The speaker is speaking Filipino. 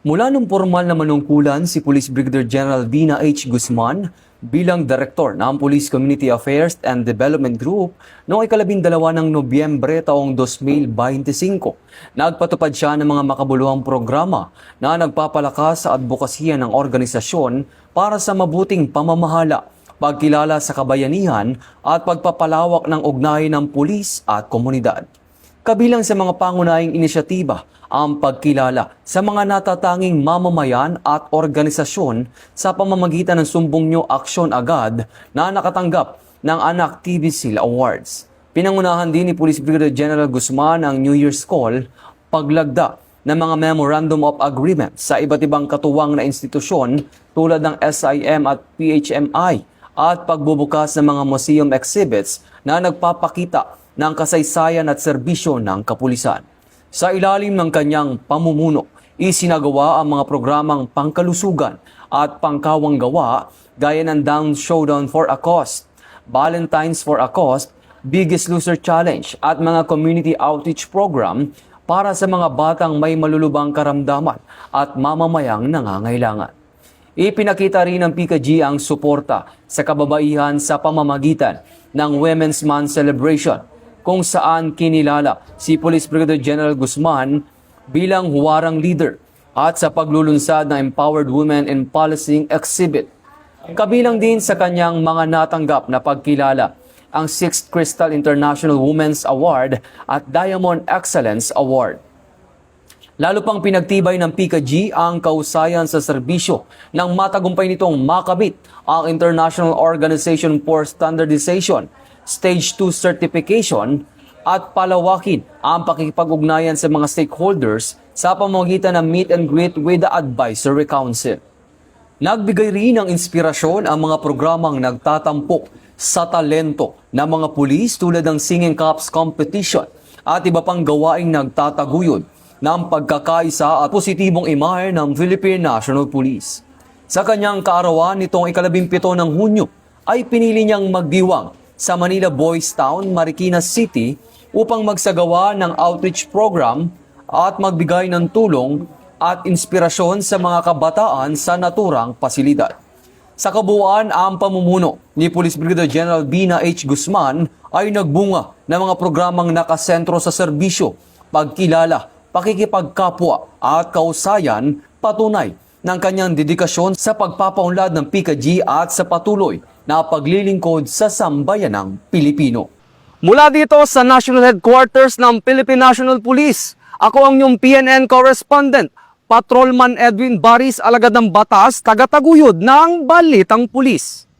Mula nung formal na manungkulan si Police Brigadier General Vina H. Guzman bilang Direktor ng Police Community Affairs and Development Group noong ika-12 ng Nobyembre taong 2025. Nagpatupad siya ng mga makabuluhang programa na nagpapalakas sa advokasya ng organisasyon para sa mabuting pamamahala, pagkilala sa kabayanihan at pagpapalawak ng ugnayan ng pulis at komunidad. Kabilang sa mga pangunahing inisyatiba ang pagkilala sa mga natatanging mamamayan at organisasyon sa pamamagitan ng Sumbong Nyo Aksyon Agad na nakatanggap ng Anak TV Seal Awards. Pinangunahan din ni Police Brigadier General Guzman ang New Year's Call, paglagda ng mga Memorandum of Agreement sa iba't ibang katuwang na institusyon tulad ng SIM at PHMI at pagbubukas ng mga museum exhibits na nagpapakita ng kasaysayan at serbisyo ng kapulisan. Sa ilalim ng kanyang pamumuno, isinagawa ang mga programang pangkalusugan at pangkawang gawa gaya ng Down Showdown for a Cause, Valentine's for a Cause, Biggest Loser Challenge at mga community outreach program para sa mga batang may malulubang karamdaman at mamamayang nangangailangan. Ipinakita rin ng PKG ang suporta sa kababaihan sa pamamagitan ng Women's Month Celebration, kung saan kinilala si Police Brigadier General Guzman bilang huwarang leader at sa paglulunsad ng Empowered Women in Policing exhibit. Kabilang din sa kanyang mga natanggap na pagkilala ang 6th Crystal International Women's Award at Diamond Excellence Award. Lalo pang pinagtibay ng PKG ang kausayan sa serbisyo nang matagumpay nitong makamit ang International Organization for Standardization Stage 2 certification at palawakin ang pakikipag-ugnayan sa mga stakeholders sa pamamagitan ng meet and greet with the Advisory Council. Nagbigay rin ng inspirasyon ang mga programang nagtatampok sa talento ng mga pulis tulad ng Singing Cups Competition at iba pang gawaing nagtataguyod ng pagkakaisa at positibong imahe ng Philippine National Police. Sa kanyang kaarawan nitong ika-17 ng Hunyo ay pinili niyang magdiwang sa Manila Boys Town, Marikina City upang magsagawa ng outreach program at magbigay ng tulong at inspirasyon sa mga kabataan sa naturang pasilidad. Sa kabuuan, ang pamumuno ni Police Brigadier General Vina H. Guzman ay nagbunga ng mga programang nakasentro sa serbisyo, pagkilala, pakikipagkapwa at kausayan, patunay ng kanyang dedikasyon sa pagpapaunlad ng PKG at sa patuloy na paglilingkod sa sambayanang Pilipino. Mula dito sa National Headquarters ng Philippine National Police, ako ang inyong PNN correspondent, Patrolman Edwin Baris, alagad ng batas, tagataguyod ng Balitang Pulis.